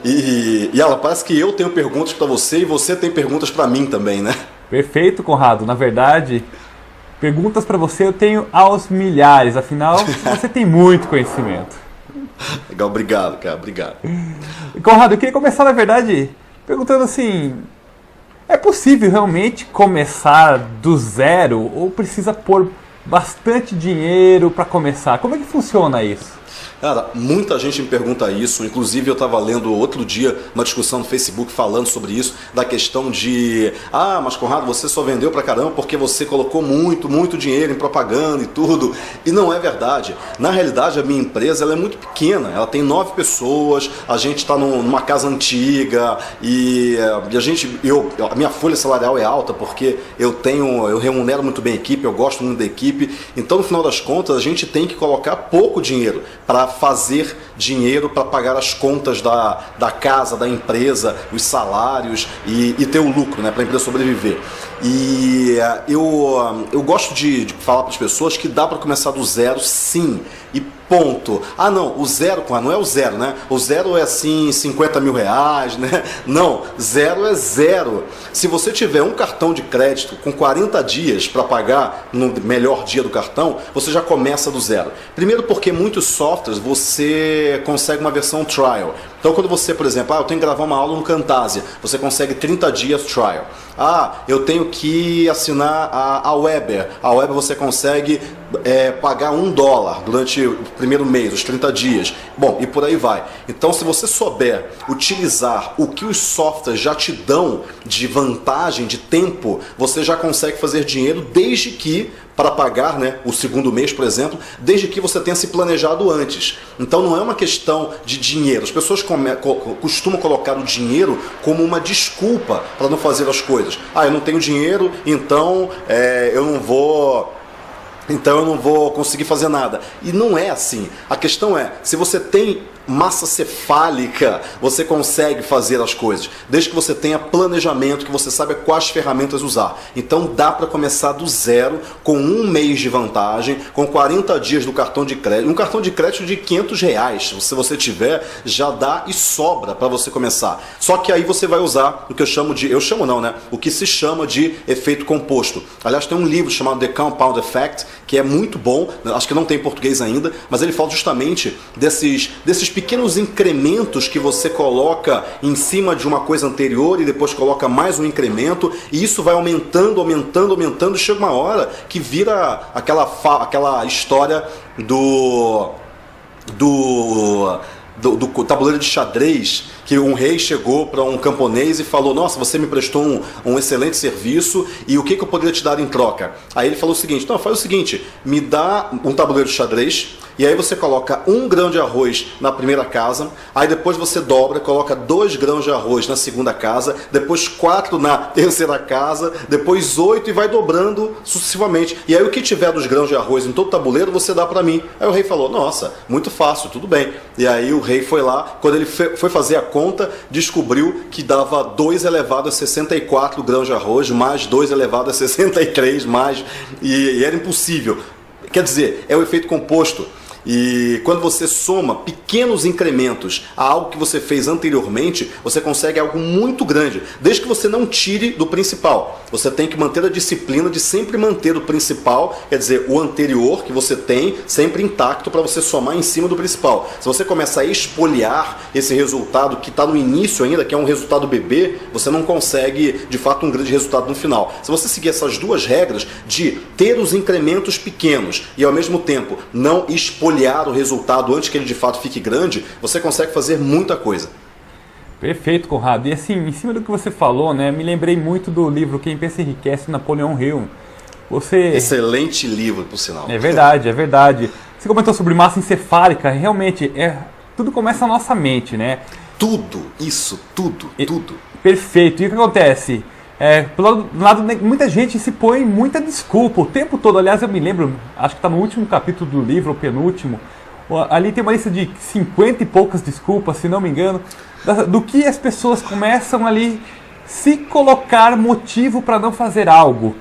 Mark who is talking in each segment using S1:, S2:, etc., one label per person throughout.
S1: E ela parece que eu tenho perguntas para você e você tem perguntas para mim também, né?
S2: Perfeito, Conrado. Na verdade, perguntas para você eu tenho aos milhares, afinal, você tem muito conhecimento.
S1: Legal, obrigado, cara, obrigado.
S2: Conrado, eu queria começar, na verdade, perguntando assim, é possível realmente começar do zero ou precisa pôr bastante dinheiro para começar? Como é que funciona isso?
S1: Cara, muita gente me pergunta isso, inclusive eu estava lendo outro dia uma discussão no Facebook falando sobre isso, da questão de mas Conrado, você só vendeu pra caramba porque você colocou muito dinheiro em propaganda e tudo, e não é verdade. Na realidade a minha empresa ela é muito pequena, ela tem 9 pessoas, a gente está numa casa antiga e a minha folha salarial é alta porque eu remunero muito bem a equipe, eu gosto muito da equipe, então no final das contas a gente tem que colocar pouco dinheiro para fazer dinheiro para pagar as contas da casa, da empresa, os salários e ter o lucro, né, para a empresa sobreviver. E eu gosto de falar para as pessoas que dá para começar do zero, sim, e ponto. Não, o zero, não é o zero, né? O zero é assim, 50 mil reais, né? Não, zero é zero. Se você tiver um cartão de crédito com 40 dias para pagar no melhor dia do cartão, você já começa do zero. Primeiro porque muitos softwares você consegue uma versão trial. Então quando você, por exemplo, eu tenho que gravar uma aula no Camtasia, você consegue 30 dias trial. Eu tenho que assinar a Weber. A Weber você consegue pagar $1 durante o primeiro mês, os 30 dias. Bom, e por aí vai. Então se você souber utilizar o que os softwares já te dão de vantagem, de tempo, você já consegue fazer dinheiro desde que, para pagar, né, o segundo mês, por exemplo, desde que você tenha se planejado antes. Então não é uma questão de dinheiro. As pessoas costumam colocar o dinheiro como uma desculpa para não fazer as coisas. Eu não tenho dinheiro, então eu não vou conseguir fazer nada. E não é assim. A questão é, se você tem massa cefálica, você consegue fazer as coisas, desde que você tenha planejamento, que você saiba quais ferramentas usar. Então dá para começar do zero, com um mês de vantagem, com 40 dias do cartão de crédito. Um cartão de crédito de R$500, se você tiver, já dá e sobra para você começar. Só que aí você vai usar o que o que se chama de efeito composto. Aliás, tem um livro chamado The Compound Effect, que é muito bom, acho que não tem em português ainda, mas ele fala justamente desses pequenos incrementos que você coloca em cima de uma coisa anterior e depois coloca mais um incremento, e isso vai aumentando, e chega uma hora que vira aquela história do tabuleiro de xadrez, que um rei chegou para um camponês e falou: nossa, você me prestou um excelente serviço, e o que eu poderia te dar em troca? Aí ele falou o seguinte: não, faz o seguinte, me dá um tabuleiro de xadrez, e aí você coloca 1 grão de arroz na primeira casa, aí depois você dobra, coloca 2 grãos de arroz na segunda casa, depois 4 na terceira casa, depois 8 e vai dobrando sucessivamente. E aí o que tiver dos grãos de arroz em todo o tabuleiro, você dá para mim. Aí o rei falou: nossa, muito fácil, tudo bem. E aí o rei foi lá, quando ele foi fazer a conta, descobriu que dava 2 elevado a 64 grãos de arroz, mais 2 elevado a 63, e era impossível. Quer dizer, é o efeito composto. E quando você soma pequenos incrementos a algo que você fez anteriormente, você consegue algo muito grande, desde que você não tire do principal. Você tem que manter a disciplina de sempre manter o principal, quer dizer, o anterior que você tem, sempre intacto, para você somar em cima do principal. Se você começa a espoliar esse resultado que está no início ainda, que é um resultado bebê, você não consegue, de fato, um grande resultado no final. Se você seguir essas duas regras de ter os incrementos pequenos e, ao mesmo tempo, não espoliar o resultado antes que ele de fato fique grande, você consegue fazer muita coisa.
S2: Perfeito, Conrado. E assim, em cima do que você falou, né, me lembrei muito do livro Quem Pensa Enriquece, Napoleão Hill.
S1: Excelente livro, por sinal.
S2: É verdade, é verdade. Você comentou sobre massa encefálica, realmente, tudo começa na nossa mente, né?
S1: Tudo.
S2: Perfeito. E o que acontece? Pelo lado, muita gente se põe muita desculpa o tempo todo. Aliás, eu me lembro, acho que está no último capítulo do livro, ou penúltimo, ali tem uma lista de 50 e poucas desculpas, se não me engano, do que as pessoas começam ali se colocar motivo para não fazer algo.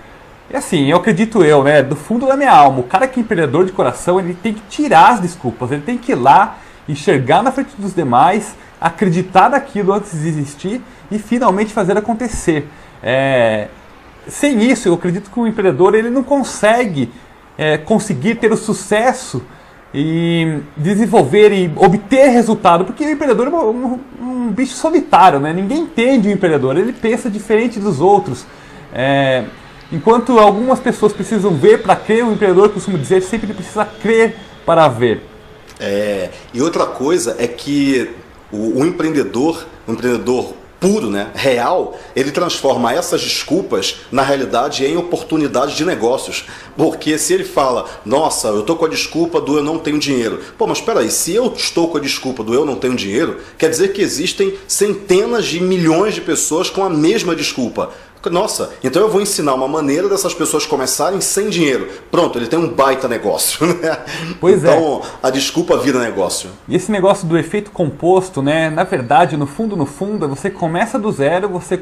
S2: E assim, eu acredito né, do fundo da minha alma, o cara que é empreendedor de coração, ele tem que tirar as desculpas, ele tem que ir lá, enxergar na frente dos demais acreditar naquilo antes de existir e finalmente fazer acontecer. Sem isso, eu acredito que o empreendedor ele não conseguir ter o sucesso e desenvolver e obter resultado, porque o empreendedor é um bicho solitário, né? Ninguém entende o empreendedor, ele pensa diferente dos outros. Enquanto algumas pessoas precisam ver para crer, o empreendedor, costumo dizer, sempre precisa crer para ver.
S1: E outra coisa é que o empreendedor puro, né, real, ele transforma essas desculpas, na realidade, em oportunidades de negócios. Porque se ele fala, nossa, eu estou com a desculpa do eu não tenho dinheiro. Pô, mas espera aí, se eu estou com a desculpa do eu não tenho dinheiro, quer dizer que existem centenas de milhões de pessoas com a mesma desculpa. Nossa, então eu vou ensinar uma maneira dessas pessoas começarem sem dinheiro. Pronto, ele tem um baita negócio, né? Então, a desculpa vira negócio.
S2: E esse negócio do efeito composto, né? Na verdade, no fundo, você começa do zero, você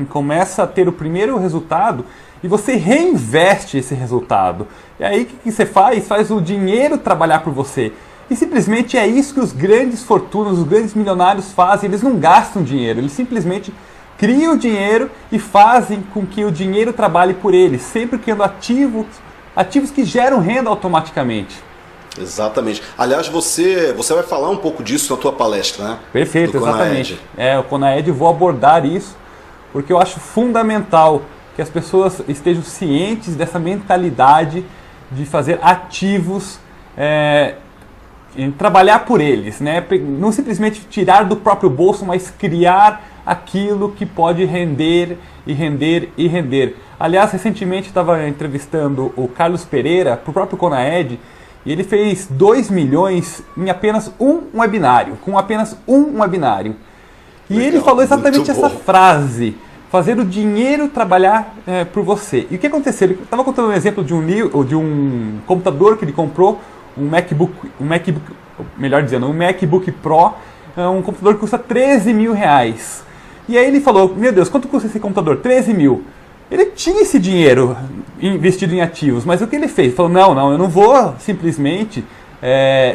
S2: começa a ter o primeiro resultado e você reinveste esse resultado. E aí o que você faz? Faz o dinheiro trabalhar por você. E simplesmente é isso que os grandes fortunas, os grandes milionários fazem. Eles não gastam dinheiro, eles simplesmente criam o dinheiro e fazem com que o dinheiro trabalhe por eles, sempre criando ativos que geram renda automaticamente.
S1: Exatamente. Aliás, você vai falar um pouco disso na tua palestra, né?
S2: Perfeito, exatamente. O Conaed, vou abordar isso, porque eu acho fundamental que as pessoas estejam cientes dessa mentalidade de fazer ativos, trabalhar por eles, né? Não simplesmente tirar do próprio bolso, mas criar aquilo que pode render e render e render. Aliás, recentemente estava entrevistando o Carlos Pereira para o próprio Conaed e ele fez 2 milhões em apenas um webinário, com apenas um webinário. E legal, ele falou exatamente essa frase: fazer o dinheiro trabalhar por você. E o que aconteceu? Ele estava contando um exemplo de um computador que ele comprou, um MacBook Pro, um computador que custa 13 mil reais. E aí ele falou, meu Deus, quanto custa esse computador? 13 mil. Ele tinha esse dinheiro investido em ativos, mas o que ele fez? Ele falou, não, eu não vou simplesmente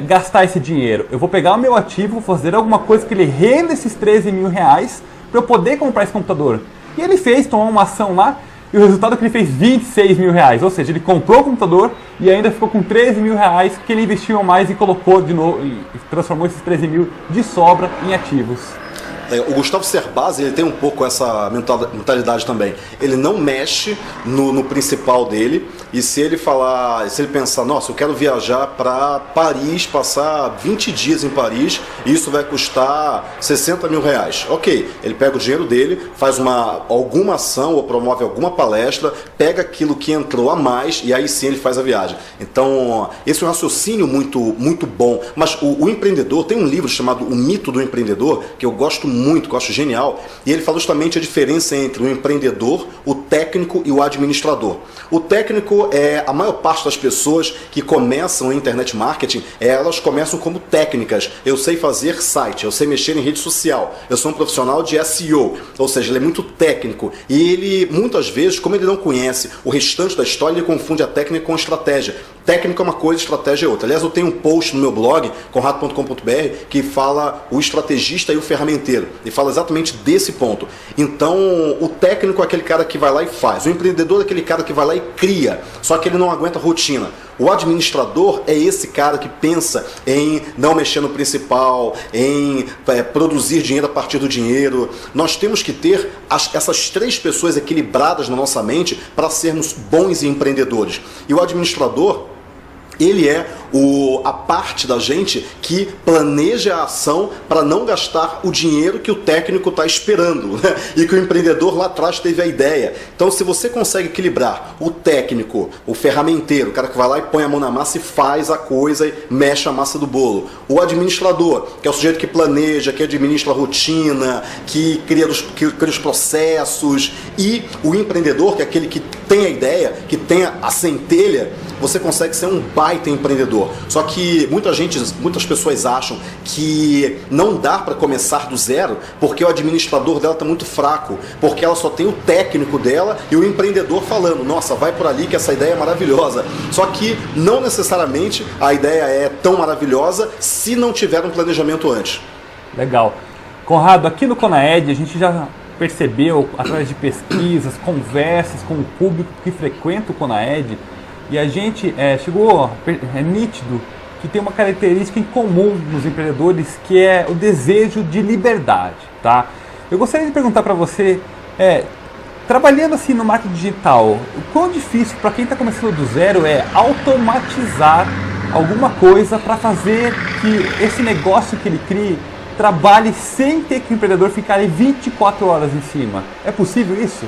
S2: gastar esse dinheiro. Eu vou pegar o meu ativo, vou fazer alguma coisa que ele renda esses 13 mil reais para eu poder comprar esse computador. E ele tomou uma ação lá, e o resultado é que ele fez 26 mil reais. Ou seja, ele comprou o computador e ainda ficou com 13 mil reais que ele investiu mais e colocou de novo, e transformou esses 13 mil de sobra em ativos.
S1: O Gustavo Cerbasi, ele tem um pouco essa mentalidade também. Ele não mexe no principal dele, e se ele pensar, nossa, eu quero viajar para Paris, passar 20 dias em Paris, e isso vai custar 60 mil reais. Ok, ele pega o dinheiro dele, faz alguma ação ou promove alguma palestra, pega aquilo que entrou a mais e aí sim ele faz a viagem. Então, esse é um raciocínio muito, muito bom. Mas o empreendedor, tem um livro chamado O Mito do Empreendedor, que eu gosto muito, que eu acho genial, e ele fala justamente a diferença entre o empreendedor, o técnico e o administrador. O técnico a maior parte das pessoas que começam em internet marketing, elas começam como técnicas. Eu sei fazer site, eu sei mexer em rede social, eu sou um profissional de SEO, ou seja, ele é muito técnico, e ele, muitas vezes, como ele não conhece o restante da história, ele confunde a técnica com a estratégia. Técnica é uma coisa, estratégia é outra. Aliás, eu tenho um post no meu blog, conrado.com.br, que fala o estrategista e o ferramenteiro. E fala exatamente desse ponto. Então, o técnico é aquele cara que vai lá e faz. O empreendedor é aquele cara que vai lá e cria. Só que ele não aguenta rotina. O administrador é esse cara que pensa em não mexer no principal, em produzir dinheiro a partir do dinheiro. Nós temos que ter essas três pessoas equilibradas na nossa mente para sermos bons empreendedores. E o administrador, ele é a parte da gente que planeja a ação para não gastar o dinheiro que o técnico está esperando, né? E que o empreendedor lá atrás teve a ideia. Então, se você consegue equilibrar o técnico, o ferramenteiro, o cara que vai lá e põe a mão na massa e faz a coisa e mexe a massa do bolo. O administrador, que é o sujeito que planeja, que administra a rotina, que cria os processos. E o empreendedor, que é aquele que tem a ideia, que tem a centelha, você consegue ser um baita empreendedor. Só que muitas pessoas acham que não dá para começar do zero porque o administrador dela está muito fraco, porque ela só tem o técnico dela e o empreendedor falando, nossa, vai por ali que essa ideia é maravilhosa. Só que não necessariamente a ideia é tão maravilhosa se não tiver um planejamento antes.
S2: Legal. Conrado, aqui no Conaed a gente já percebeu, através de pesquisas, conversas com o público que frequenta o Conaed, e a gente é nítido que tem uma característica em comum nos empreendedores, que é o desejo de liberdade, tá? Eu gostaria de perguntar para você, trabalhando assim no marketing digital, o quão difícil para quem está começando do zero é automatizar alguma coisa para fazer que esse negócio que ele crie trabalhe sem ter que o empreendedor ficar ali 24 horas em cima. É possível isso?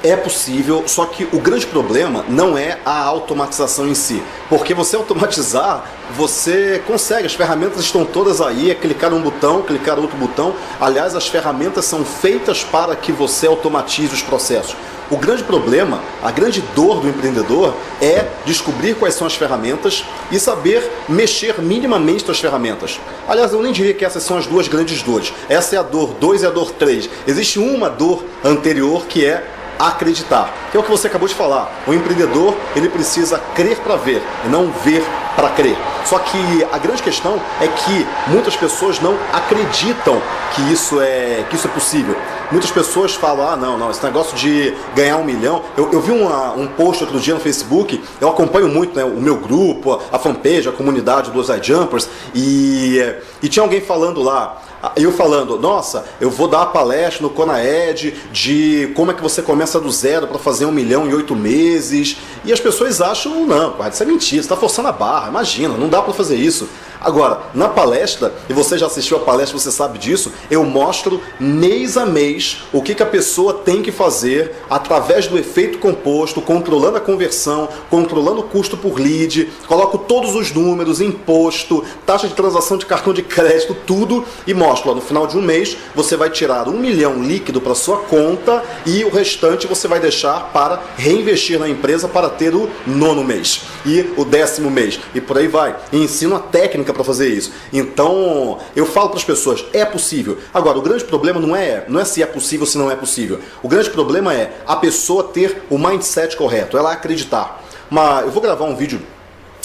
S1: É possível, só que o grande problema não é a automatização em si. Porque você automatizar, você consegue, as ferramentas estão todas aí, é clicar um botão, clicar outro botão. Aliás, as ferramentas são feitas para que você automatize os processos. O grande problema, a grande dor do empreendedor é descobrir quais são as ferramentas e saber mexer minimamente nas ferramentas. Aliás, eu nem diria que essas são as duas grandes dores. Essa é a dor 2 e a dor 3. Existe uma dor anterior que é acreditar, que é o que você acabou de falar. O empreendedor, ele precisa crer para ver e não ver para crer. Só que a grande questão é que muitas pessoas não acreditam que isso é possível. Muitas pessoas falam, não, esse negócio de ganhar 1 milhão. Eu vi um post outro dia no Facebook, eu acompanho muito, né, o meu grupo, a fanpage, a comunidade dos iJumpers, e tinha alguém falando lá, eu falando, nossa, eu vou dar uma palestra no Conaed de como é que você começa do zero para fazer 1 milhão em 8 meses. E as pessoas acham, não, isso é mentira, você está forçando a barra, imagina, não dá para fazer isso. Agora, na palestra, e você já assistiu a palestra, você sabe disso, eu mostro mês a mês o que a pessoa tem que fazer através do efeito composto, controlando a conversão, controlando o custo por lead, coloco todos os números, imposto, taxa de transação de cartão de crédito, tudo, e mostro, no final de um mês, você vai tirar 1 milhão líquido para sua conta e o restante você vai deixar para reinvestir na empresa para ter o 9º mês e o 10º mês, e por aí vai. E ensino a técnica para fazer isso. Então, eu falo para as pessoas, é possível. Agora, o grande problema não é se é possível ou se não é possível. O grande problema é a pessoa ter o mindset correto, ela acreditar. Mas eu vou gravar um vídeo.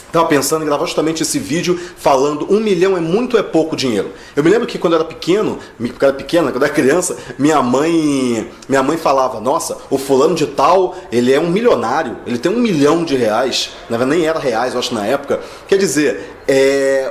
S1: Estava pensando em gravar justamente esse vídeo falando 1 milhão é muito ou é pouco dinheiro. Eu me lembro que quando eu era pequeno, quando eu era criança, minha mãe falava, nossa, o fulano de tal, ele é um milionário, ele tem 1 milhão de reais, na verdade nem era reais, eu acho, na época. Quer dizer,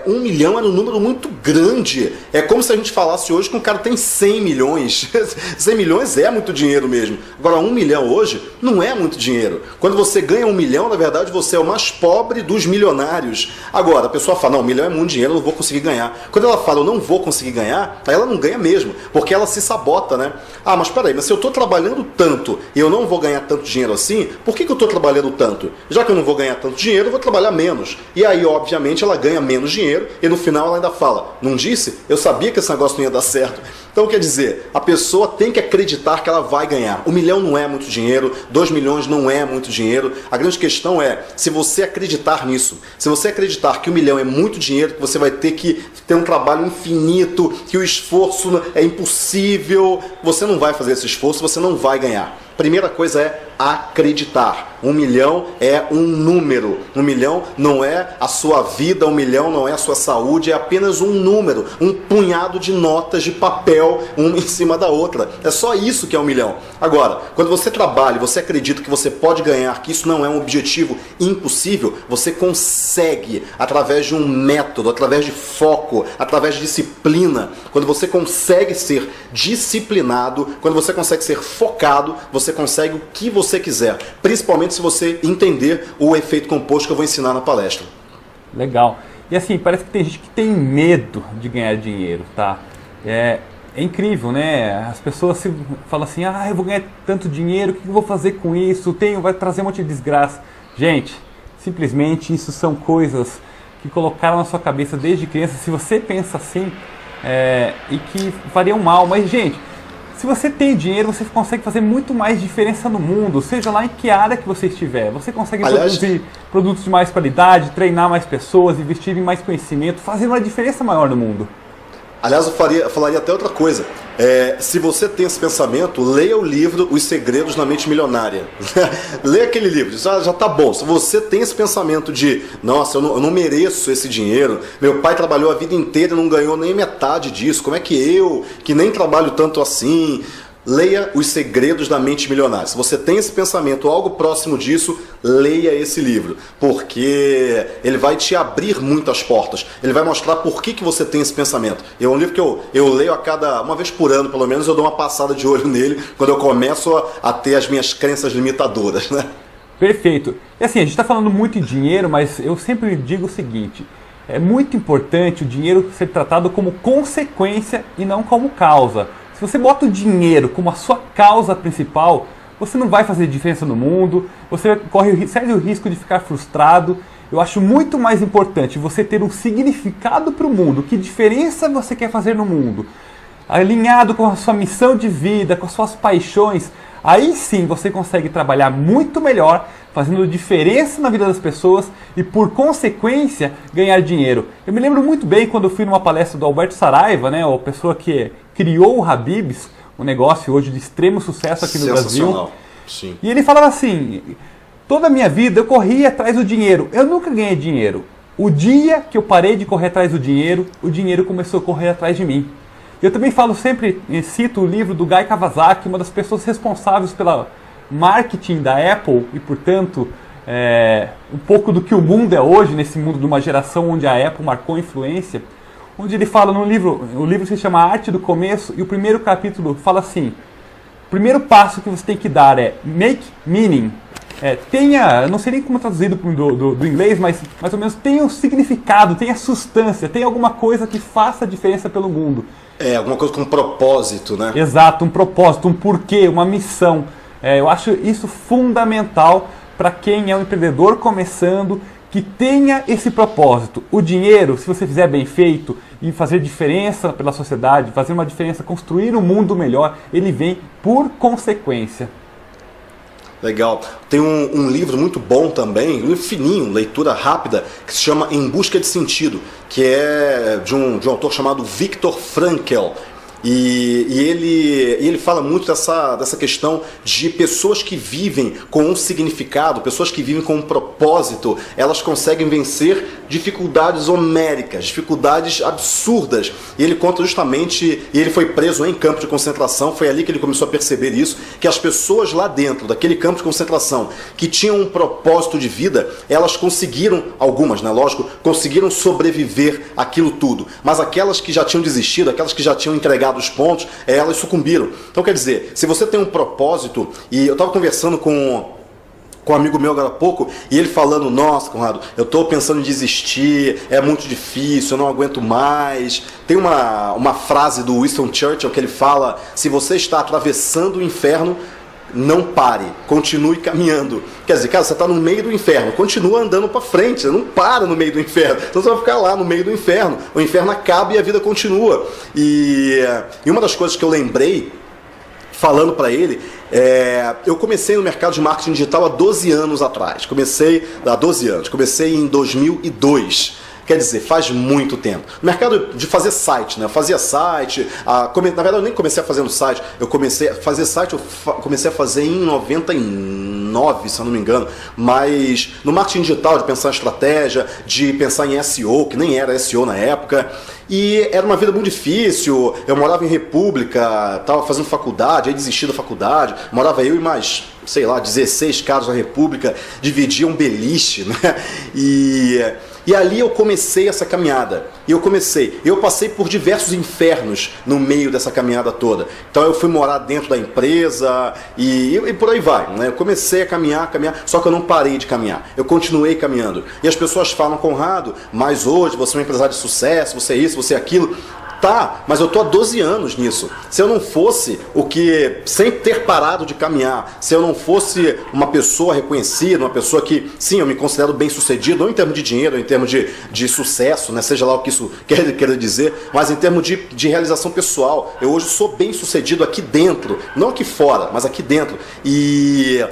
S1: 1 milhão era um número muito grande. É como se a gente falasse hoje que um cara tem 100 milhões. 100 milhões é muito dinheiro mesmo. Agora, 1 milhão hoje não é muito dinheiro. Quando você ganha 1 milhão, na verdade, você é o mais pobre dos milionários. Agora, a pessoa fala, não, 1 milhão é muito dinheiro, eu não vou conseguir ganhar. Quando ela fala, eu não vou conseguir ganhar, aí ela não ganha mesmo, porque ela se sabota, né? Ah, mas peraí, mas se eu estou trabalhando tanto e eu não vou ganhar tanto dinheiro assim, por que eu estou trabalhando tanto? Já que eu não vou ganhar tanto dinheiro, eu vou trabalhar menos. E aí, obviamente, ela ganha menos dinheiro e no final ela ainda fala, não disse? Eu sabia que esse negócio não ia dar certo. Então, quer dizer, a pessoa tem que acreditar que ela vai ganhar. 1 milhão não é muito dinheiro, 2 milhões não é muito dinheiro. A grande questão é, se você acreditar nisso, se você acreditar que 1 milhão é muito dinheiro, que você vai ter que ter um trabalho infinito, que o esforço é impossível, você não vai fazer esse esforço, você não vai ganhar. Primeira coisa é acreditar. 1 milhão é um número. 1 milhão não é a sua vida, 1 milhão não é a sua saúde, é apenas um número, um punhado de notas de papel, uma em cima da outra. É só isso que é 1 milhão. Agora, quando você trabalha, você acredita que você pode ganhar, que isso não é um objetivo impossível, você consegue, através de um método, através de foco, através de disciplina. Quando você consegue ser disciplinado, quando você consegue ser focado, você consegue o que você quiser, principalmente se você entender o efeito composto que eu vou ensinar na palestra.
S2: Legal. E assim, parece que tem gente que tem medo de ganhar dinheiro, tá? É incrível, né? As pessoas falam assim, eu vou ganhar tanto dinheiro, o que eu vou fazer com isso? Vai trazer um monte de desgraça. Gente, simplesmente isso são coisas que colocaram na sua cabeça desde criança, se você pensa assim, e que fariam mal. Mas, gente, se você tem dinheiro, você consegue fazer muito mais diferença no mundo, seja lá em que área que você estiver. Você consegue produzir produtos de mais qualidade, treinar mais pessoas, investir em mais conhecimento, fazer uma diferença maior no mundo.
S1: Aliás, eu falaria até outra coisa. Se você tem esse pensamento, leia o livro Os Segredos da Mente Milionária. Leia aquele livro, já tá bom. Se você tem esse pensamento de, nossa, eu não mereço esse dinheiro, meu pai trabalhou a vida inteira e não ganhou nem metade disso, como é que eu, que nem trabalho tanto assim... Leia Os Segredos da Mente Milionária. Se você tem esse pensamento, algo próximo disso, leia esse livro, porque ele vai te abrir muitas portas. Ele vai mostrar por que você tem esse pensamento. É um livro que eu leio uma vez por ano, pelo menos, eu dou uma passada de olho nele, quando eu começo a ter as minhas crenças limitadoras, né?
S2: Perfeito. E assim, a gente está falando muito em dinheiro, mas eu sempre digo o seguinte, é muito importante o dinheiro ser tratado como consequência e não como causa. Se você bota o dinheiro como a sua causa principal, você não vai fazer diferença no mundo, você corre o sério risco de ficar frustrado. Eu acho muito mais importante você ter um significado para o mundo, que diferença você quer fazer no mundo, alinhado com a sua missão de vida, com as suas paixões. Aí sim você consegue trabalhar muito melhor, fazendo diferença na vida das pessoas e, por consequência, ganhar dinheiro. Eu me lembro muito bem quando eu fui numa palestra do Alberto Saraiva, né, a pessoa que criou o Habib's, um negócio hoje de extremo sucesso aqui no Brasil.
S1: Sim.
S2: E ele falava assim, toda a minha vida eu corria atrás do dinheiro, eu nunca ganhei dinheiro. O dia que eu parei de correr atrás do dinheiro, o dinheiro começou a correr atrás de mim. Eu também falo sempre, cito o livro do Guy Kawasaki, uma das pessoas responsáveis pela marketing da Apple e, portanto, um pouco do que o mundo é hoje, nesse mundo de uma geração onde a Apple marcou influência, onde ele fala no livro, o livro se chama Arte do Começo, e o primeiro capítulo fala assim, o primeiro passo que você tem que dar é make meaning, eu não sei nem como traduzido do inglês, mas mais ou menos tenha um significado, tenha substância, tenha alguma coisa que faça a diferença pelo mundo.
S1: Alguma coisa com um propósito, né?
S2: Exato, um propósito, um porquê, uma missão. Eu acho isso fundamental para quem é um empreendedor começando, que tenha esse propósito. O dinheiro, se você fizer bem feito e fazer diferença pela sociedade, fazer uma diferença, construir um mundo melhor, ele vem por consequência.
S1: Legal. Tem um livro muito bom também, um livro fininho, leitura rápida, que se chama Em Busca de Sentido, que é de um autor chamado Viktor Frankl. E ele fala muito dessa questão de pessoas que vivem com um significado, pessoas que vivem com um propósito, elas conseguem vencer dificuldades homéricas, dificuldades absurdas. E ele conta justamente, e ele foi preso em campo de concentração, foi ali que ele começou a perceber isso, que as pessoas lá dentro daquele campo de concentração, que tinham um propósito de vida, elas conseguiram, algumas, né, lógico, conseguiram sobreviver àquilo tudo. Mas aquelas que já tinham desistido, aquelas que já tinham entregado os pontos, elas sucumbiram. Então, quer dizer, se você tem um propósito, e eu estava conversando com um amigo meu agora há pouco, e ele falando, nossa, Conrado, eu estou pensando em desistir, é muito difícil, eu não aguento mais. Tem uma frase do Winston Churchill que ele fala, se você está atravessando o inferno, não pare, continue caminhando. Quer dizer, cara, você está no meio do inferno, continua andando para frente, você não para no meio do inferno, então você vai ficar lá no meio do inferno, o inferno acaba e a vida continua. E uma das coisas que eu lembrei, falando para ele, eu comecei no mercado de marketing digital há 12 anos atrás, comecei em 2002. Quer dizer, faz muito tempo. No mercado de fazer site, né? Eu fazia site, na verdade eu nem comecei a fazer no site, eu comecei a fazer site, comecei a fazer em 99, se eu não me engano, mas no marketing digital, de pensar em estratégia, de pensar em SEO, que nem era SEO na época, e era uma vida muito difícil, eu morava em República, estava fazendo faculdade, aí desisti da faculdade, morava eu e mais, sei lá, 16 caras na República, dividia um beliche, né? E ali eu comecei essa caminhada. Eu passei por diversos infernos no meio dessa caminhada toda. Então eu fui morar dentro da empresa e por aí vai, né? Eu comecei a caminhar, só que eu não parei de caminhar. Eu continuei caminhando. E as pessoas falam, Conrado, mas hoje você é um empresário de sucesso, você é isso, você é aquilo. Tá, mas eu tô há 12 anos nisso. Se eu não fosse sem ter parado de caminhar, se eu não fosse uma pessoa reconhecida, uma pessoa que, sim, eu me considero bem sucedido, não em termos de dinheiro, em termos de sucesso, né, seja lá o que isso quer dizer, mas em termos de realização pessoal. Eu hoje sou bem sucedido aqui dentro, não aqui fora, mas aqui dentro. E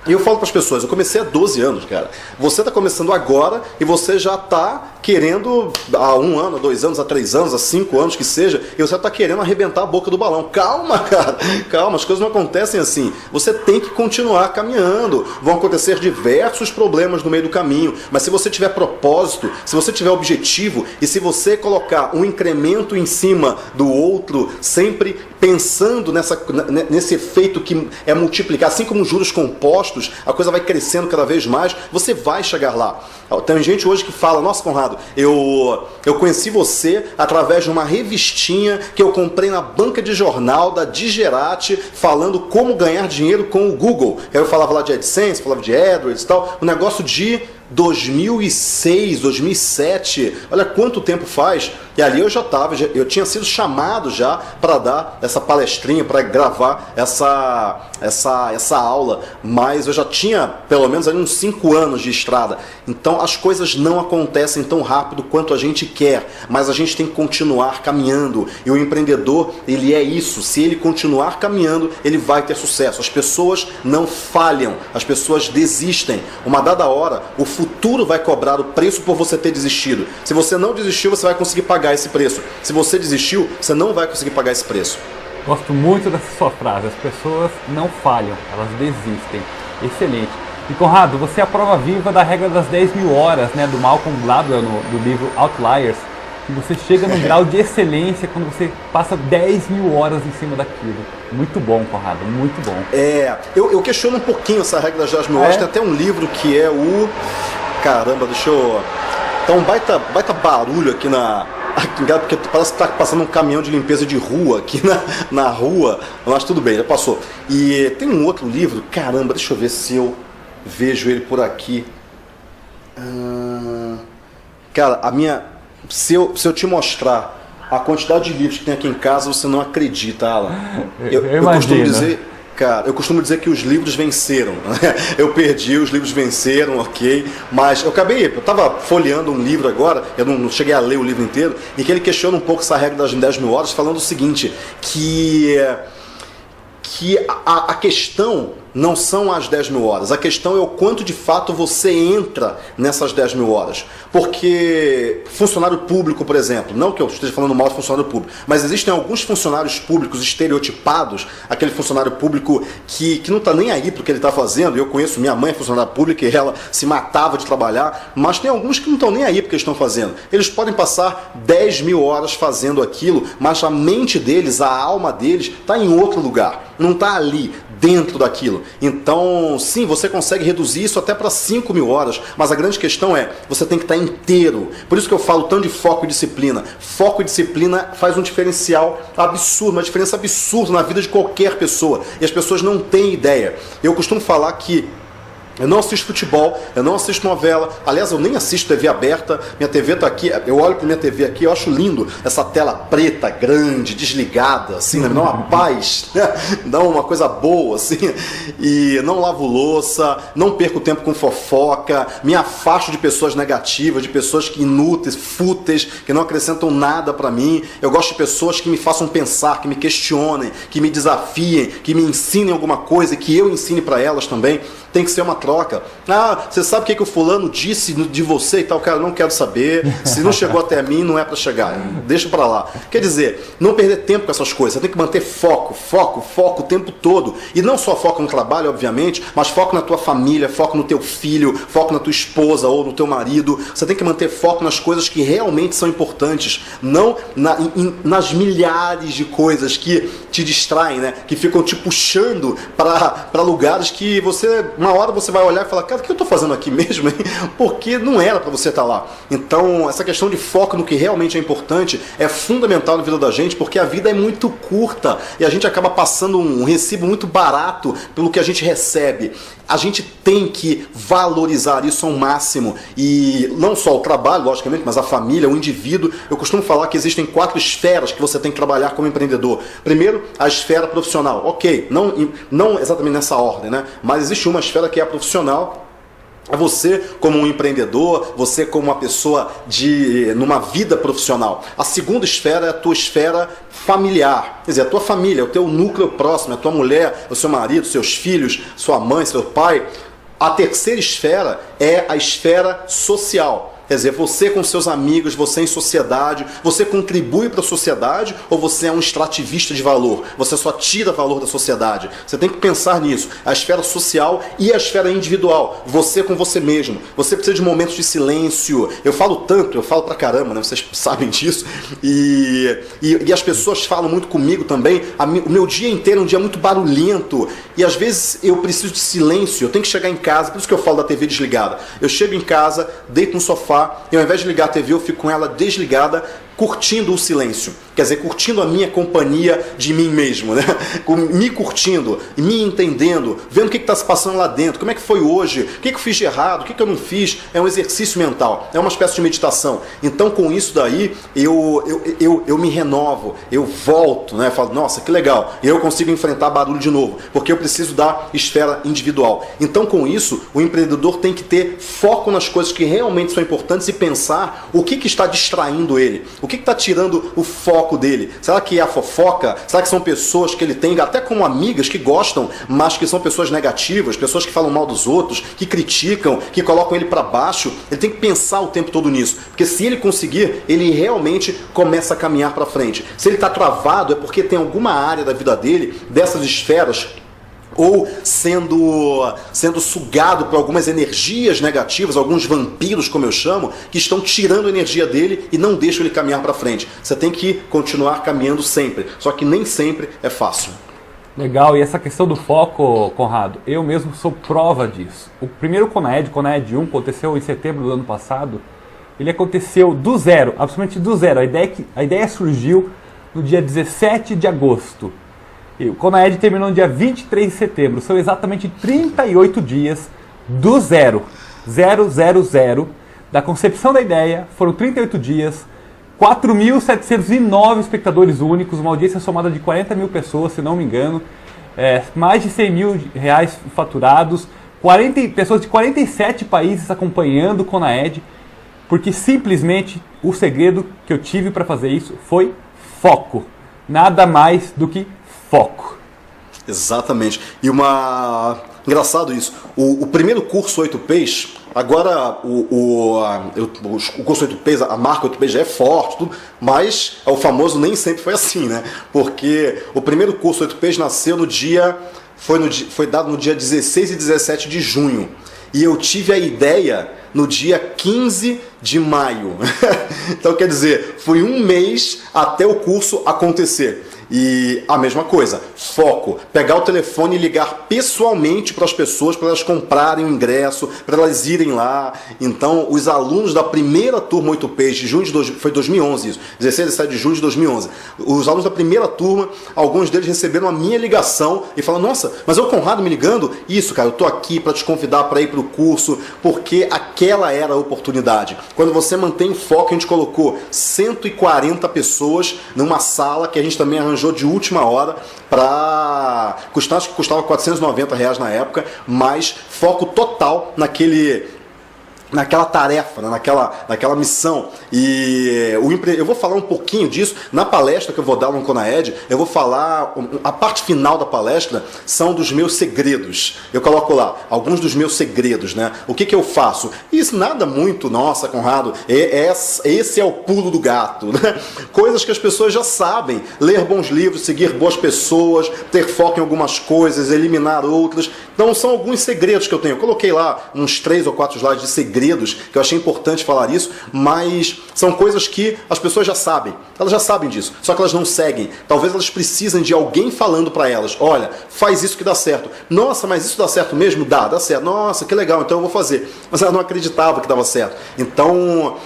S1: E eu falo para as pessoas, eu comecei há 12 anos, cara. Você está começando agora e você já está querendo, há 1 ano, há 2 anos, há 3 anos, há 5 anos que seja, e você está querendo arrebentar a boca do balão. Calma, cara, calma, as coisas não acontecem assim. Você tem que continuar caminhando. Vão acontecer diversos problemas no meio do caminho, mas se você tiver propósito, se você tiver objetivo e se você colocar um incremento em cima do outro, sempre pensando nesse efeito que é multiplicar, assim como os juros compostos, a coisa vai crescendo cada vez mais, você vai chegar lá. Tem gente hoje que fala, nossa, Conrado, eu conheci você através de uma revistinha que eu comprei na banca de jornal da Digerati, falando como ganhar dinheiro com o Google. Eu falava lá de AdSense, falava de AdWords e tal, um negócio de 2006, 2007, olha quanto tempo faz, e ali eu tinha sido chamado já para dar essa palestrinha, para gravar essa aula, mas eu já tinha pelo menos ali uns 5 anos de estrada, então as coisas não acontecem tão rápido quanto a gente quer, mas a gente tem que continuar caminhando, e o empreendedor, ele é isso, se ele continuar caminhando, ele vai ter sucesso. As pessoas não falham, as pessoas desistem, uma dada hora, o futuro vai cobrar o preço por você ter desistido. Se você não desistiu, você vai conseguir pagar esse preço. Se você desistiu, você não vai conseguir pagar esse preço.
S2: Gosto muito dessa sua frase. As pessoas não falham, elas desistem. Excelente. E Conrado, você é a prova viva da regra das 10.000 horas, né, do Malcolm Gladwell do livro Outliers. E você chega num grau de excelência quando você passa 10.000 horas em cima daquilo. Muito bom, Conrado, muito bom.
S1: Eu questiono um pouquinho essa regra das 10.000 horas. Tem até um livro que é o... Caramba, deixa eu... Tá um baita barulho aqui porque parece que tá passando um caminhão de limpeza de rua aqui na rua, mas tudo bem, já passou. E tem um outro livro, caramba, deixa eu ver se eu vejo ele por aqui. Cara, se eu te mostrar a quantidade de livros que tem aqui em casa, você não acredita, Alan. Eu costumo dizer... Cara, eu costumo dizer que os livros venceram. Eu perdi, os livros venceram, ok? Mas eu estava folheando um livro agora, eu não cheguei a ler o livro inteiro, e que ele questiona um pouco essa regra das 10.000 horas, falando o seguinte, que a questão não são as 10.000 horas, a questão é o quanto de fato você entra nessas 10.000 horas. Porque funcionário público, por exemplo, não que eu esteja falando mal de funcionário público, mas existem alguns funcionários públicos estereotipados, aquele funcionário público que não está nem aí para o que ele está fazendo. Eu conheço, minha mãe é funcionária pública e ela se matava de trabalhar, mas tem alguns que não estão nem aí para o que eles estão fazendo. Eles podem passar 10.000 horas fazendo aquilo, mas a mente deles, a alma deles está em outro lugar, não está ali dentro daquilo. Então, sim, você consegue reduzir isso até para 5.000 horas, mas a grande questão é, você tem que estar inteiro. Por isso que eu falo tanto de foco e disciplina. Foco e disciplina faz um diferencial absurdo, uma diferença absurda na vida de qualquer pessoa. E as pessoas não têm ideia. Eu costumo falar que eu não assisto futebol, eu não assisto novela, aliás, eu nem assisto TV aberta, minha TV está aqui, eu olho para minha TV aqui, eu acho lindo essa tela preta, grande, desligada, assim, me dá uma paz, dá uma coisa boa, assim, e não lavo louça, não perco tempo com fofoca, me afasto de pessoas negativas, de pessoas que inúteis, fúteis, que não acrescentam nada para mim. Eu gosto de pessoas que me façam pensar, que me questionem, que me desafiem, que me ensinem alguma coisa e que eu ensine para elas também. Tem que ser uma troca. Ah, você sabe o que o fulano disse de você e tal? Cara, não quero saber. Se não chegou até mim, não é para chegar. Deixa para lá. Quer dizer, não perder tempo com essas coisas. Você tem que manter foco o tempo todo. E não só foco no trabalho, obviamente, mas foco na tua família, foco no teu filho, foco na tua esposa ou no teu marido. Você tem que manter foco nas coisas que realmente são importantes. Não nas milhares de coisas que te distraem, né? Que ficam te puxando para lugares que uma hora você vai olhar e falar, cara, o que eu estou fazendo aqui mesmo? Porque não era para você estar lá. Então, essa questão de foco no que realmente é importante é fundamental na vida da gente, porque a vida é muito curta e a gente acaba passando um recibo muito barato pelo que a gente recebe. A gente tem que valorizar isso ao máximo. E não só o trabalho, logicamente, mas a família, o indivíduo. Eu costumo falar que existem 4 esferas que você tem que trabalhar como empreendedor. Primeiro, a esfera profissional. Ok, não exatamente nessa ordem, né? Mas existe uma esfera que é a profissional, É você como um empreendedor, você como uma pessoa numa vida profissional. A segunda esfera é a tua esfera familiar, quer dizer, a tua família, o teu núcleo próximo, a tua mulher, o seu marido, seus filhos, sua mãe, seu pai. A terceira esfera é a esfera social. Quer dizer, você com seus amigos, você em sociedade, você contribui para a sociedade ou você é um extrativista de valor? Você só tira valor da sociedade? Você tem que pensar nisso. A esfera social e a esfera individual. Você com você mesmo. Você precisa de momentos de silêncio. Eu falo tanto, eu falo pra caramba, né? Vocês sabem disso. E as pessoas falam muito comigo também. O meu dia inteiro é um dia muito barulhento. E às vezes eu preciso de silêncio. Eu tenho que chegar em casa, por isso que eu falo da TV desligada. Eu chego em casa, deito no sofá, e ao invés de ligar a TV, eu fico com ela desligada, curtindo o silêncio. Quer dizer, curtindo a minha companhia de mim mesmo, né? Me curtindo, me entendendo, vendo o que está se passando lá dentro, como é que foi hoje, o que eu fiz de errado, o que eu não fiz. É um exercício mental, é uma espécie de meditação. Então, com isso daí, eu me renovo, eu volto, né? Falo, nossa, que legal. E eu consigo enfrentar barulho de novo, porque eu preciso da esfera individual. Então, com isso, o empreendedor tem que ter foco nas coisas que realmente são importantes e pensar o que está distraindo ele, o que está tirando o foco dele. Será que é a fofoca? Será que são pessoas que ele tem, até como amigas, que gostam, mas que são pessoas negativas, pessoas que falam mal dos outros, que criticam, que colocam ele para baixo? Ele tem que pensar o tempo todo nisso, porque se ele conseguir, ele realmente começa a caminhar para frente. Se ele está travado, é porque tem alguma área da vida dele, dessas esferas, ou sendo sugado por algumas energias negativas, alguns vampiros, como eu chamo, que estão tirando a energia dele e não deixam ele caminhar para frente. Você tem que continuar caminhando sempre, só que nem sempre é fácil.
S2: Legal, e essa questão do foco, Conrado, eu mesmo sou prova disso. O primeiro Conaed 1, aconteceu em setembro do ano passado. Ele aconteceu do zero, absolutamente do zero. A ideia surgiu no dia 17 de agosto. E o Conaed terminou no dia 23 de setembro. São exatamente 38 dias do zero. 000. Da concepção da ideia, foram 38 dias, 4.709 espectadores únicos, uma audiência somada de 40 mil pessoas, se não me engano. Mais de 100 mil reais faturados, pessoas de 47 países acompanhando o Conaed, porque simplesmente o segredo que eu tive para fazer isso foi foco. Nada mais do que foco.
S1: Exatamente. E engraçado isso. O primeiro curso 8Ps, agora o curso 8Ps, a marca 8Ps já é forte, tudo, mas o famoso nem sempre foi assim, né? Porque o primeiro curso 8Ps nasceu foi dado no dia 16 e 17 de junho. E eu tive a ideia no dia 15 de maio. Então, quer dizer, foi um mês até o curso acontecer. E a mesma coisa, foco, pegar o telefone e ligar pessoalmente para as pessoas, para elas comprarem o ingresso, para elas irem lá. Então, os alunos da primeira turma 8Ps de junho foi 2011 isso, 16 e 17 de junho de 2011. Os alunos da primeira turma, alguns deles receberam a minha ligação e falaram, nossa, mas é o Conrado me ligando? Isso, cara, eu tô aqui para te convidar para ir para o curso, porque aquela era a oportunidade. Quando você mantém o foco, a gente colocou 140 pessoas numa sala que a gente também arranjou de última hora para acho que custava R$490 na época, mas foco total naquela tarefa, né? naquela missão. E eu vou falar um pouquinho disso na palestra que eu vou dar no Conaed. Eu vou falar, a parte final da palestra são dos meus segredos. Eu coloco lá alguns dos meus segredos, né? O que eu faço? Isso nada muito, nossa, Conrado, esse é o pulo do gato, né? Coisas que as pessoas já sabem: ler bons livros, seguir boas pessoas, ter foco em algumas coisas, eliminar outras. Então são alguns segredos que eu tenho. Eu coloquei lá uns 3 ou 4 slides de segredos, que eu achei importante falar isso, mas são coisas que as pessoas já sabem. Elas já sabem disso, só que elas não seguem. Talvez elas precisem de alguém falando para elas, olha, faz isso que dá certo. Nossa, mas isso dá certo mesmo? Dá certo. Nossa, que legal, então eu vou fazer. Mas ela não acreditava que dava certo. Então,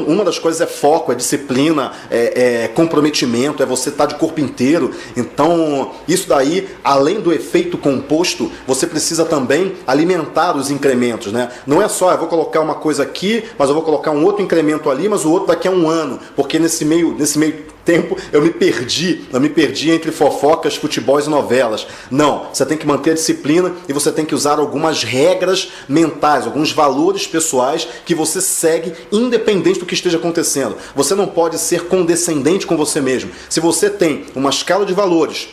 S1: uma das coisas é foco, é disciplina, é comprometimento, é você estar de corpo inteiro. Então, isso daí, além do efeito composto, você precisa também alimentar os incrementos, né? Não é só, eu vou vou colocar uma coisa aqui, mas eu vou colocar um outro incremento ali, mas o outro daqui a um ano, porque nesse meio tempo eu me perdi entre fofocas, futebols e novelas. Não, você tem que manter a disciplina e você tem que usar algumas regras mentais, alguns valores pessoais que você segue independente do que esteja acontecendo. Você não pode ser condescendente com você mesmo. Se você tem uma escala de valores,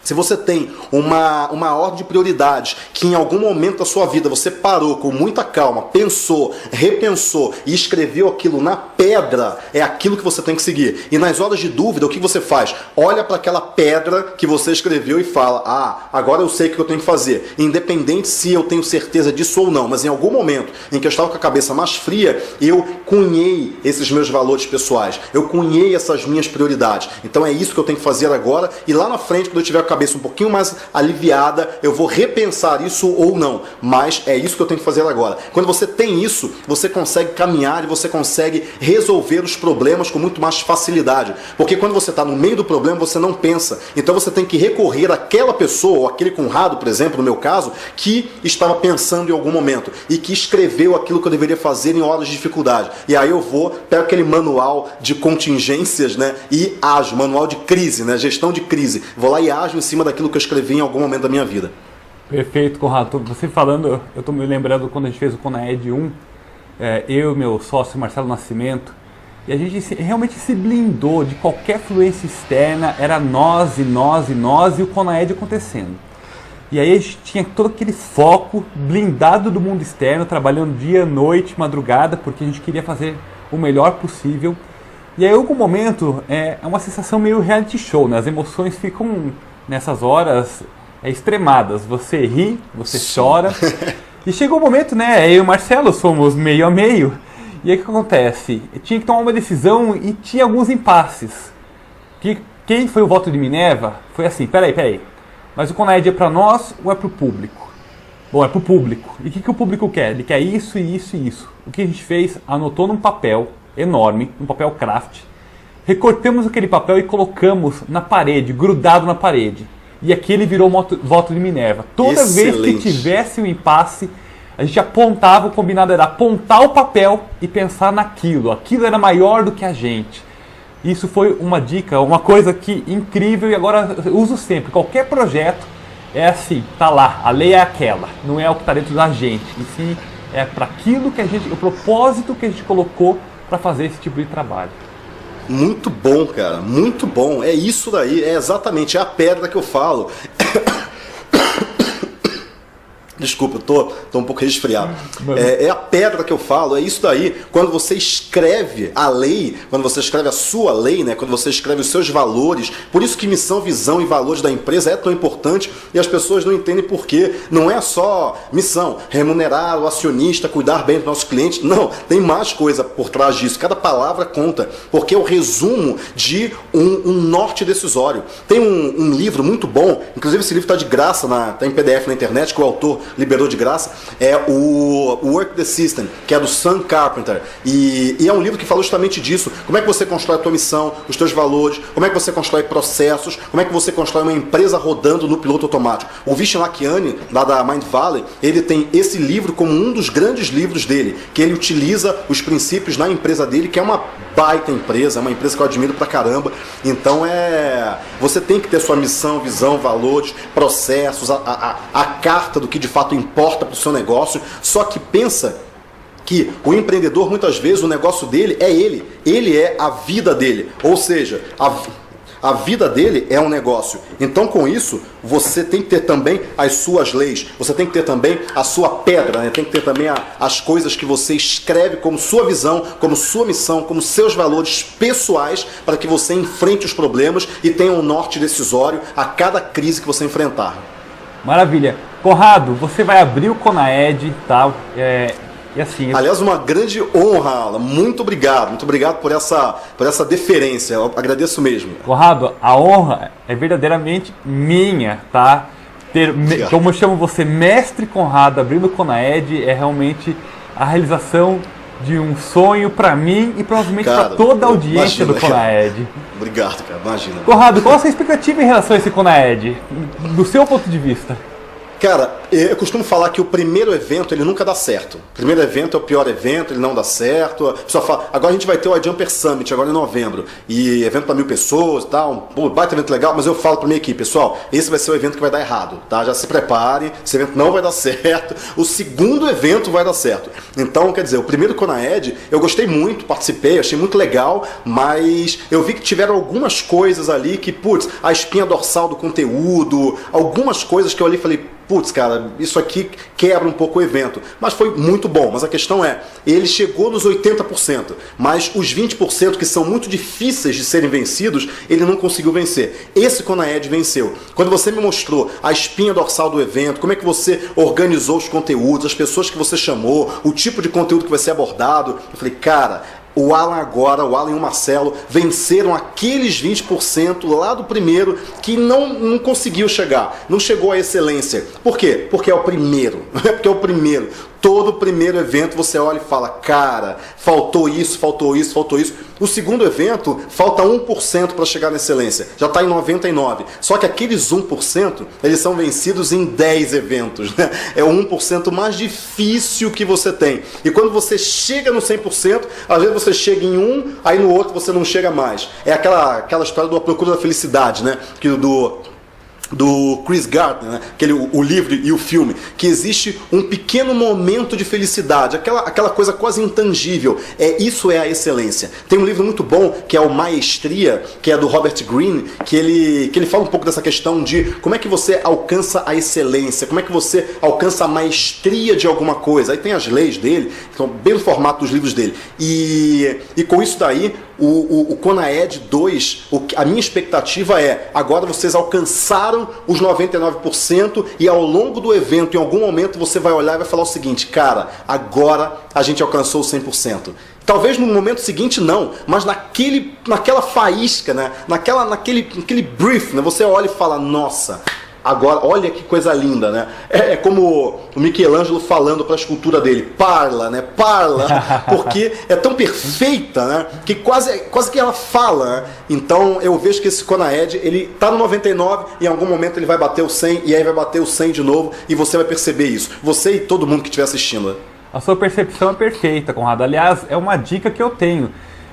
S1: se você tem uma ordem de prioridades que em algum momento da sua vida você parou com muita calma, pensou, repensou e escreveu aquilo na pedra, é aquilo que você tem que seguir. E nas horas de dúvida, o que você faz? Olha para aquela pedra que você escreveu e fala, agora eu sei o que eu tenho que fazer. Independente se eu tenho certeza disso ou não, mas em algum momento em que eu estava com a cabeça mais fria, eu cunhei esses meus valores pessoais, eu cunhei essas minhas prioridades. Então é isso que eu tenho que fazer agora e lá na frente, quando eu tiver a cabeça um pouquinho mais aliviada, eu vou repensar isso ou não, mas é isso que eu tenho que fazer agora. Quando você tem isso, você consegue caminhar e você consegue resolver os problemas com muito mais facilidade, porque quando você está no meio do problema, você não pensa, então você tem que recorrer àquela pessoa, ou aquele Conrado, por exemplo, no meu caso, que estava pensando em algum momento e que escreveu aquilo que eu deveria fazer em horas de dificuldade, e aí eu vou, pego aquele manual de contingências, né, e ajo, manual de crise, né, gestão de crise, vou lá e ajo em cima daquilo que eu escrevi em algum momento da minha vida.
S2: Perfeito, Conrado. Você falando, eu estou me lembrando quando a gente fez o Conaed 1, eu e meu sócio Marcelo Nascimento, e a gente realmente se blindou de qualquer fluência externa, era nós e o Conaed acontecendo. E aí a gente tinha todo aquele foco blindado do mundo externo, trabalhando dia, noite, madrugada, porque a gente queria fazer o melhor possível. E aí, em algum momento, é uma sensação meio reality show, né? As emoções ficam, nessas horas, extremadas. Você ri, você chora. E chegou o momento, né? Eu e o Marcelo somos meio a meio. E aí o que acontece? Eu tinha que tomar uma decisão e tinha alguns impasses. Quem foi o voto de Minerva? Foi assim, peraí. Mas o Conaed é para nós ou é para o público? Bom, é para o público. E o que o público quer? Ele quer isso e isso e isso. O que a gente fez? Anotou num papel enorme, um papel craft, recortamos aquele papel e colocamos na parede, grudado na parede, e aquele virou voto de Minerva. Toda vez que tivesse um impasse, a gente apontava, o combinado era apontar o papel e pensar naquilo, aquilo era maior do que a gente. Isso foi uma dica, uma coisa que incrível, e agora eu uso sempre, qualquer projeto é assim, tá lá, a lei é aquela, não é o que está dentro da gente, e sim é para aquilo que a gente, o propósito que a gente colocou para fazer esse tipo de trabalho.
S1: Muito bom, cara, muito bom. É isso daí, é exatamente a pedra que eu falo. Desculpa, eu tô um pouco resfriado. É a pedra que eu falo, é isso daí. Quando você escreve a lei, quando você escreve a sua lei, né? Quando você escreve os seus valores, por isso que missão, visão e valores da empresa é tão importante e as pessoas não entendem por quê. Não é só missão, remunerar o acionista, cuidar bem do nosso cliente. Não, tem mais coisa por trás disso. Cada palavra conta, porque é o resumo de um norte decisório. Tem um livro muito bom, inclusive esse livro está de graça, tá em PDF na internet, que o autor liberou de graça, é o Work the System, que é do Sam Carpenter, e é um livro que fala justamente disso, como é que você constrói a tua missão, os teus valores, como é que você constrói processos, como é que você constrói uma empresa rodando no piloto automático. O Vishen Lakhiani, lá da Mind Valley, ele tem esse livro como um dos grandes livros dele, que ele utiliza os princípios na empresa dele, que é uma baita empresa, é uma empresa que eu admiro pra caramba. Então você tem que ter sua missão, visão, valores, processos, a carta do que de fato importa para o seu negócio. Só que pensa que o empreendedor, muitas vezes, o negócio dele é ele é a vida dele, ou seja, a vida dele é um negócio. Então, com isso, você tem que ter também as suas leis, você tem que ter também a sua pedra, né? Tem que ter também as coisas que você escreve como sua visão, como sua missão, como seus valores pessoais, para que você enfrente os problemas e tenha um norte decisório a cada crise que você enfrentar.
S2: Maravilha. Conrado, você vai abrir o Conaed, tá? E assim,
S1: aliás, uma grande honra, Alan. Muito obrigado por essa deferência. Eu agradeço mesmo.
S2: Conrado, a honra é verdadeiramente minha, tá? Como eu chamo você, Mestre Conrado, abrindo o Conaed, é realmente a realização de um sonho para mim e provavelmente para toda a audiência do Conaed.
S1: Obrigado, cara. Imagina.
S2: Conrado, qual a sua expectativa em relação a esse Conaed, do seu ponto de vista?
S1: Cara, eu costumo falar que o primeiro evento, ele nunca dá certo. O primeiro evento é o pior evento, ele não dá certo. A pessoa fala, agora a gente vai ter o iJumper Summit, agora em novembro. E evento para 1000 pessoas e tal, um baita evento legal, mas eu falo pra minha equipe, pessoal, esse vai ser o evento que vai dar errado, tá? Já se preparem, esse evento não vai dar certo. O segundo evento vai dar certo. Então, quer dizer, o primeiro Conaed, eu gostei muito, participei, achei muito legal, mas eu vi que tiveram algumas coisas ali que, putz, a espinha dorsal do conteúdo, algumas coisas que eu ali falei, putz, cara, isso aqui quebra um pouco o evento. Mas foi muito bom. Mas a questão é, ele chegou nos 80%, mas os 20% que são muito difíceis de serem vencidos, ele não conseguiu vencer. Esse Conaed venceu. Quando você me mostrou a espinha dorsal do evento, como é que você organizou os conteúdos, as pessoas que você chamou, o tipo de conteúdo que vai ser abordado, eu falei, cara, o Alan agora, o Alan e o Marcelo venceram aqueles 20% lá do primeiro que não conseguiu chegar, não chegou à excelência. Por quê? Porque é o primeiro, porque é o primeiro. Todo primeiro evento você olha e fala, cara, faltou isso, faltou isso, faltou isso. O segundo evento, falta 1% para chegar na excelência, já está em 99%. Só que aqueles 1%, eles são vencidos em 10 eventos. Né? É o 1% mais difícil que você tem. E quando você chega no 100%, às vezes você chega em um, aí no outro você não chega mais. É aquela história do A Procura da Felicidade, né? Que do Chris Gardner, né? O livro e o filme, que existe um pequeno momento de felicidade, aquela coisa quase intangível. Isso é a excelência. Tem um livro muito bom, que é o Maestria, que é do Robert Greene, que ele fala um pouco dessa questão de como é que você alcança a excelência, como é que você alcança a maestria de alguma coisa. Aí tem as leis dele, que são bem no formato dos livros dele. E com isso daí, o Conaed 2, a minha expectativa é, agora vocês alcançaram os 99% e ao longo do evento, em algum momento, você vai olhar e vai falar o seguinte, cara, agora a gente alcançou o 100%. Talvez no momento seguinte não, mas naquela faísca, né? naquele brief, né? Você olha e fala, nossa, agora, olha que coisa linda, né? É como o Michelangelo falando para a escultura dele, parla, né? Parla, porque é tão perfeita, né? Que quase que ela fala, né? Então eu vejo que esse Conaed, ele tá no 99 e em algum momento ele vai bater o 100 e aí vai bater o 100 de novo e você vai perceber isso. Você e todo mundo que estiver assistindo. Né?
S2: A sua percepção é perfeita, Conrado. Aliás, é uma dica que eu tenho.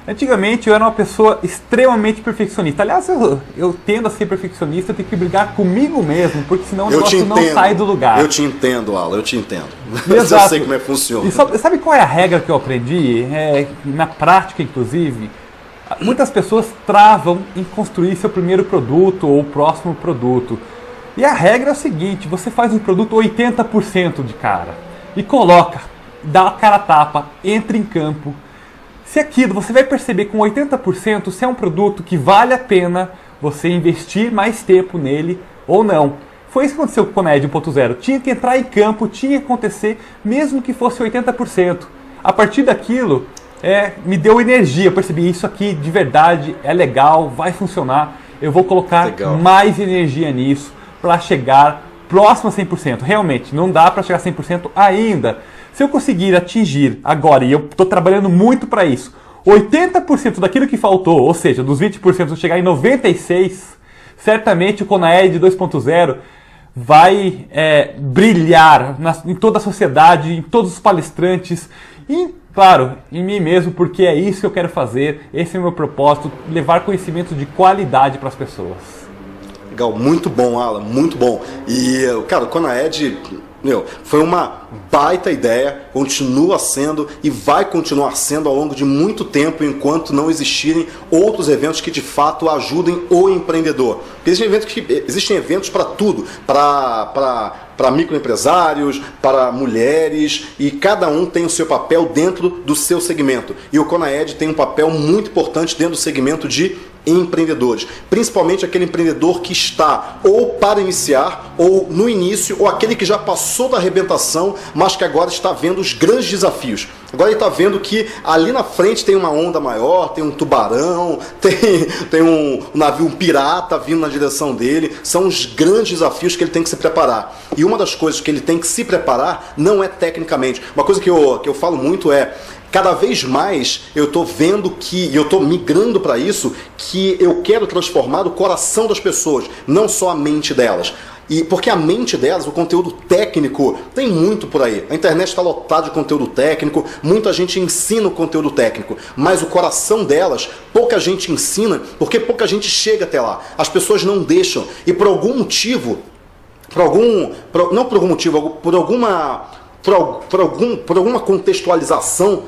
S2: Antigamente eu era uma pessoa extremamente perfeccionista. Aliás, eu tendo a ser perfeccionista, eu tenho que brigar comigo mesmo, porque senão o negócio não sai do lugar.
S1: Eu te entendo, Alan, eu te entendo.
S2: Exato.
S1: Eu sei como é que funciona.
S2: E sabe qual é a regra que eu aprendi? Na prática, inclusive, muitas pessoas travam em construir seu primeiro produto ou o próximo produto. E a regra é o seguinte, você faz um produto 80% de cara e coloca, dá a cara a tapa, entra em campo. Se aquilo, você vai perceber com 80% se é um produto que vale a pena você investir mais tempo nele ou não. Foi isso que aconteceu com o Conaed 1.0. Tinha que entrar em campo, tinha que acontecer, mesmo que fosse 80%. A partir daquilo, me deu energia. Eu percebi, isso aqui de verdade é legal, vai funcionar. Eu vou colocar mais energia nisso para chegar próximo a 100%. Realmente, não dá para chegar a 100% ainda. Se eu conseguir atingir agora, e eu estou trabalhando muito para isso, 80% daquilo que faltou, ou seja, dos 20% eu chegar em 96%, certamente o Conaed 2.0 vai brilhar em toda a sociedade, em todos os palestrantes, e, claro, em mim mesmo, porque é isso que eu quero fazer, esse é o meu propósito, levar conhecimento de qualidade para as pessoas.
S1: Legal, muito bom, Alan, muito bom. E, cara, o Conaed... foi uma baita ideia, continua sendo e vai continuar sendo ao longo de muito tempo enquanto não existirem outros eventos que de fato ajudem o empreendedor. Porque existem eventos para tudo, para microempresários, para mulheres, e cada um tem o seu papel dentro do seu segmento. E o Conaed tem um papel muito importante dentro do segmento de empreendedores, principalmente aquele empreendedor que está ou para iniciar, ou no início, ou aquele que já passou da arrebentação, mas que agora está vendo os grandes desafios. Agora ele está vendo que ali na frente tem uma onda maior, tem um tubarão, tem um navio, um pirata vindo na direção dele. São os grandes desafios que ele tem que se preparar. E uma das coisas que ele tem que se preparar não é tecnicamente. Uma coisa que eu falo muito é, cada vez mais eu estou vendo e eu estou migrando para isso, que eu quero transformar o coração das pessoas, não só a mente delas. E porque a mente delas, o conteúdo técnico, tem muito por aí. A internet está lotada de conteúdo técnico, muita gente ensina o conteúdo técnico, mas o coração delas, pouca gente ensina, porque pouca gente chega até lá. As pessoas não deixam. E por algum motivo, por alguma contextualização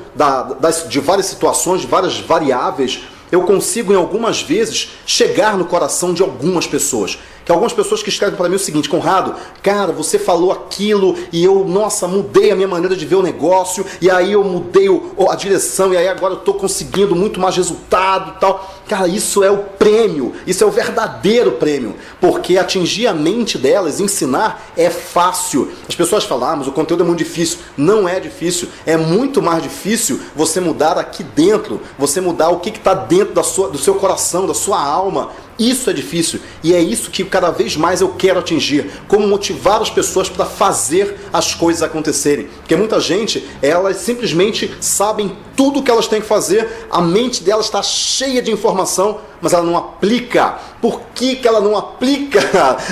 S1: de várias situações, de várias variáveis, eu consigo em algumas vezes chegar no coração de algumas pessoas. Que algumas pessoas que escrevem para mim o seguinte: Conrado, cara, você falou aquilo e eu, nossa, mudei a minha maneira de ver o negócio, e aí eu mudei a direção, e aí agora eu estou conseguindo muito mais resultado e tal. Cara, isso é o prêmio, isso é o verdadeiro prêmio, porque atingir a mente delas, ensinar, é fácil. As pessoas falam, mas o conteúdo é muito difícil. Não é difícil, é muito mais difícil você mudar aqui dentro, você mudar o que está dentro do seu coração, da sua alma. Isso é difícil, e é isso que cada vez mais eu quero atingir, como motivar as pessoas para fazer as coisas acontecerem. Porque muita gente, elas simplesmente sabem tudo o que elas têm que fazer, a mente delas está cheia de informação, mas ela não aplica. Por que ela não aplica?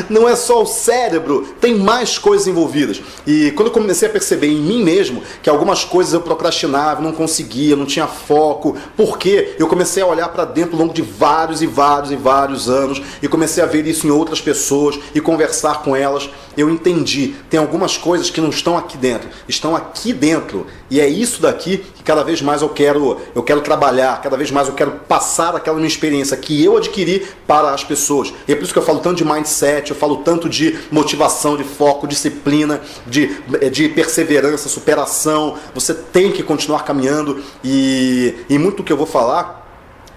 S1: Não é só o cérebro, tem mais coisas envolvidas. E quando eu comecei a perceber em mim mesmo que algumas coisas eu procrastinava, não conseguia, não tinha foco, porque eu comecei a olhar para dentro ao longo de vários anos, e comecei a ver isso em outras pessoas e conversar com elas, eu entendi, tem algumas coisas que não estão aqui dentro, estão aqui dentro, e é isso daqui que cada vez mais eu quero trabalhar, cada vez mais eu quero passar aquela minha experiência que eu adquiri para as pessoas. E é por isso que eu falo tanto de mindset, eu falo tanto de motivação, de foco, disciplina, de perseverança, superação. Você tem que continuar caminhando, e muito do que eu vou falar,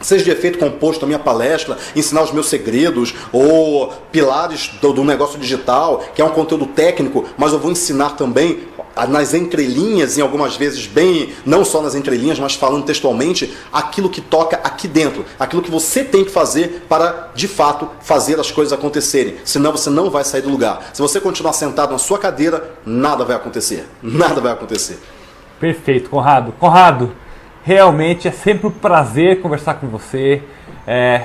S1: seja de efeito composto a minha palestra, ensinar os meus segredos, ou pilares do negócio digital, que é um conteúdo técnico, mas eu vou ensinar também nas entrelinhas, em algumas vezes bem, não só nas entrelinhas, mas falando textualmente, aquilo que toca aqui dentro, aquilo que você tem que fazer para, de fato, fazer as coisas acontecerem. Senão você não vai sair do lugar. Se você continuar sentado na sua cadeira, nada vai acontecer. Nada vai acontecer.
S2: Perfeito, Conrado. Conrado, realmente é sempre um prazer conversar com você.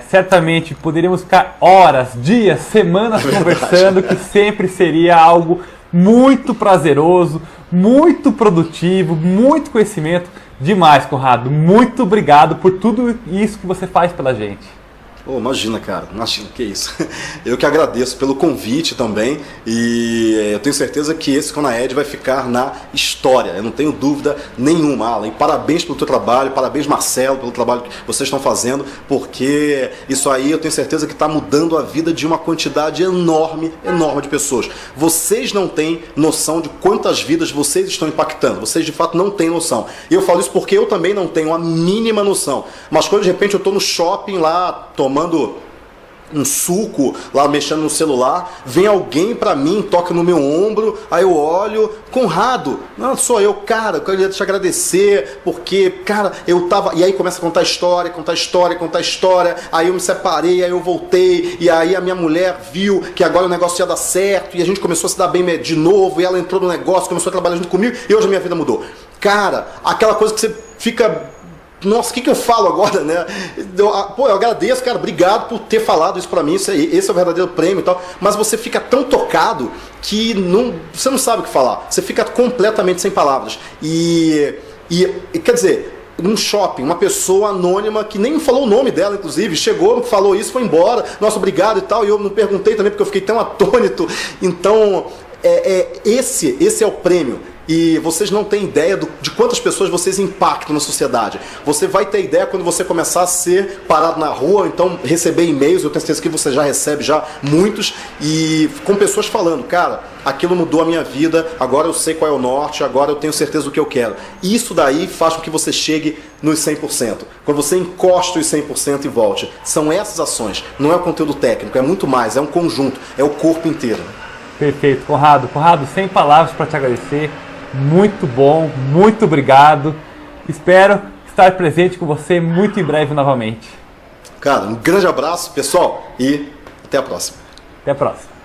S2: Certamente poderíamos ficar horas, dias, semanas conversando, que sempre seria algo muito prazeroso, muito produtivo, muito conhecimento. Demais, Conrado. Muito obrigado por tudo isso que você faz pela gente.
S1: Oh, imagina, cara, imagina, que isso. Eu que agradeço pelo convite também, e eu tenho certeza que esse Conaed vai ficar na história, eu não tenho dúvida nenhuma, Alan. E parabéns pelo teu trabalho, parabéns, Marcelo, pelo trabalho que vocês estão fazendo, porque isso aí eu tenho certeza que está mudando a vida de uma quantidade enorme de pessoas. Vocês não têm noção de quantas vidas vocês estão impactando, vocês de fato não têm noção. E eu falo isso porque eu também não tenho a mínima noção, mas quando de repente eu estou no shopping lá, tomando um suco, lá mexendo no celular, vem alguém pra mim, toca no meu ombro, aí eu olho, Conrado, não sou eu, cara, eu queria te agradecer, porque, cara, eu tava, e aí começa a contar história, aí eu me separei, aí eu voltei, e aí a minha mulher viu que agora o negócio ia dar certo, e a gente começou a se dar bem de novo, e ela entrou no negócio, começou a trabalhar junto comigo, e hoje a minha vida mudou. Cara, aquela coisa que você fica... Nossa, o que eu falo agora, né? Eu agradeço, cara, obrigado por ter falado isso pra mim, esse é o verdadeiro prêmio e tal, mas você fica tão tocado que você não sabe o que falar, você fica completamente sem palavras. E quer dizer, num shopping, uma pessoa anônima que nem falou o nome dela, inclusive, chegou, falou isso, foi embora, nossa, obrigado e tal, e eu não perguntei também porque eu fiquei tão atônito. Então, esse é o prêmio. E vocês não têm ideia de quantas pessoas vocês impactam na sociedade. Você vai ter ideia quando você começar a ser parado na rua, então receber e-mails, eu tenho certeza que você já recebe muitos, e com pessoas falando, cara, aquilo mudou a minha vida, agora eu sei qual é o norte, agora eu tenho certeza do que eu quero. Isso daí faz com que você chegue nos 100%. Quando você encosta os 100% e volte. São essas ações, não é o conteúdo técnico, é muito mais, é um conjunto, é o corpo inteiro.
S2: Perfeito, Conrado. Conrado, sem palavras para te agradecer. Muito bom, muito obrigado. Espero estar presente com você muito em breve novamente.
S1: Cara, um grande abraço, pessoal, e até a próxima.
S2: Até a próxima.